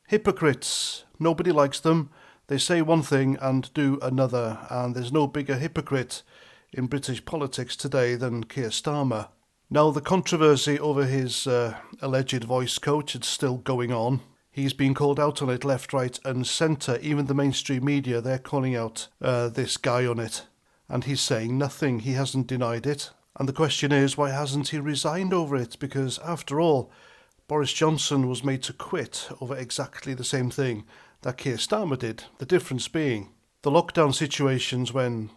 Hypocrites. Nobody likes them. They say one thing and do another, and there's no bigger hypocrite in British politics today than Keir Starmer. Now, the controversy over his alleged voice coach is still going on. He's been called out on it left, right and centre. Even the mainstream media, they're calling out this guy on it. And he's saying nothing. He hasn't denied it. And the question is, why hasn't he resigned over it? Because, after all, Boris Johnson was made to quit over exactly the same thing that Keir Starmer did. The difference being the lockdown situations when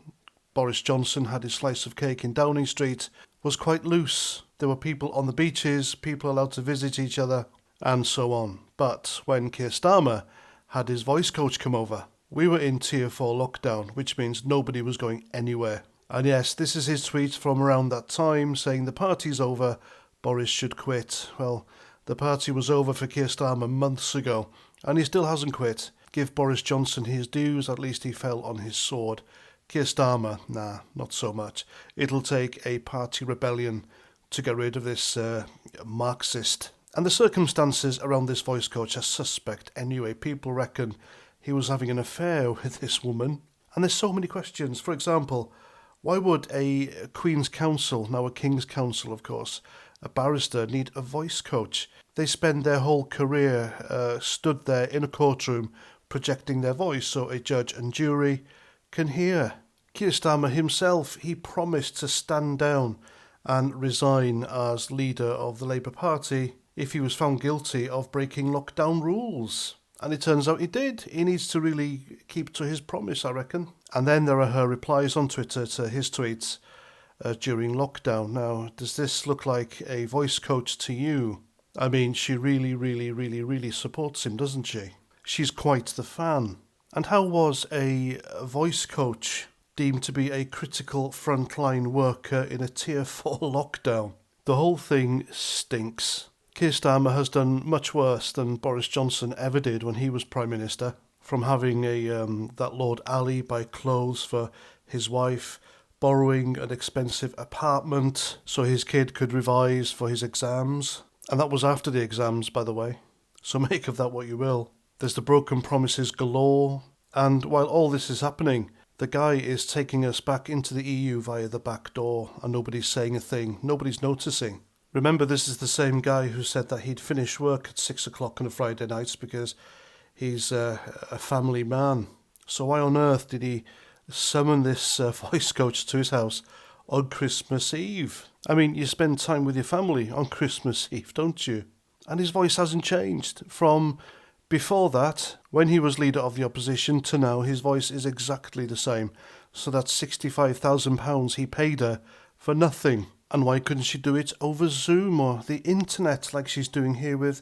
Boris Johnson had his slice of cake in Downing Street was quite loose. There were people on the beaches, people allowed to visit each other, and so on. But when Keir Starmer had his voice coach come over, we were in Tier 4 lockdown, which means nobody was going anywhere. And yes, this is his tweet from around that time saying the party's over, Boris should quit. Well, the party was over for Keir Starmer months ago, and he still hasn't quit. Give Boris Johnson his dues, at least he fell on his sword. Keir Starmer, nah, not so much. It'll take a party rebellion to get rid of this Marxist. And the circumstances around this voice coach are suspect anyway. People reckon he was having an affair with this woman. And there's so many questions. For example, why would a Queen's Counsel, now a King's Counsel of course, a barrister, need a voice coach? They spend their whole career stood there in a courtroom projecting their voice so a judge and jury can hear. Keir Starmer himself, he promised to stand down and resign as leader of the Labour Party if he was found guilty of breaking lockdown rules. And it turns out he did. He needs to really keep to his promise, I reckon. And then there are her replies on Twitter to his tweets during lockdown. Now, does this look like a voice coach to you? I mean, she really supports him, doesn't she? She's quite the fan. And how was a voice coach deemed to be a critical frontline worker in a Tier 4 lockdown? The whole thing stinks. Keir Starmer has done much worse than Boris Johnson ever did when he was Prime Minister, from having that Lord Ali buy clothes for his wife, borrowing an expensive apartment so his kid could revise for his exams. And that was after the exams, by the way. So make of that what you will. There's the broken promises galore. And while all this is happening, the guy is taking us back into the EU via the back door, and nobody's saying a thing. Nobody's noticing. Remember, this is the same guy who said that he'd finish work at 6 o'clock on a Friday night because he's a family man. So why on earth did he summon this voice coach to his house on Christmas Eve? I mean, you spend time with your family on Christmas Eve, don't you? And his voice hasn't changed. From before that, when he was leader of the opposition, to now, his voice is exactly the same. So that's £65,000 he paid her for nothing. And why couldn't she do it over Zoom or the internet like she's doing here with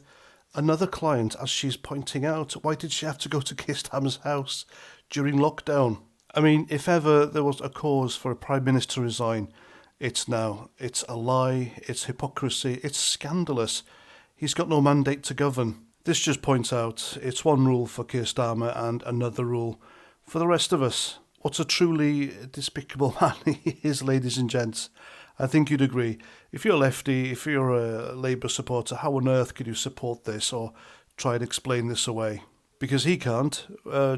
another client, as she's pointing out? Why did she have to go to Keir Starmer's house during lockdown? I mean, if ever there was a cause for a Prime Minister to resign, it's now. It's a lie, it's hypocrisy, it's scandalous. He's got no mandate to govern. This just points out it's one rule for Keir Starmer and another rule for the rest of us. What a truly despicable man he is, ladies and gents. I think you'd agree. If you're a lefty, if you're a Labour supporter, how on earth could you support this or try and explain this away? Because he can't.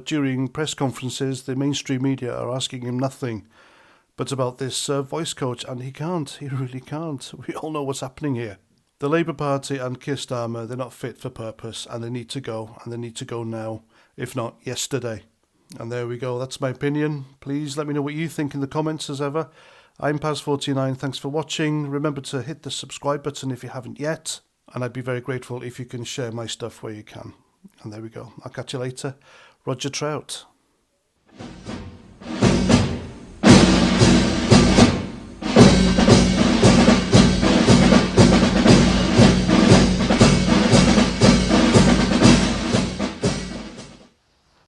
During press conferences, the mainstream media are asking him nothing but about this voice coach, and he can't. He really can't. We all know what's happening here. The Labour Party and Keir Starmer, they're not fit for purpose, and they need to go, and they need to go now, if not yesterday. And there we go. That's my opinion. Please let me know what you think in the comments as ever. I'm Paz49, thanks for watching. Remember to hit the subscribe button if you haven't yet, and I'd be very grateful if you can share my stuff where you can. And there we go. I'll catch you later. Roger Trout.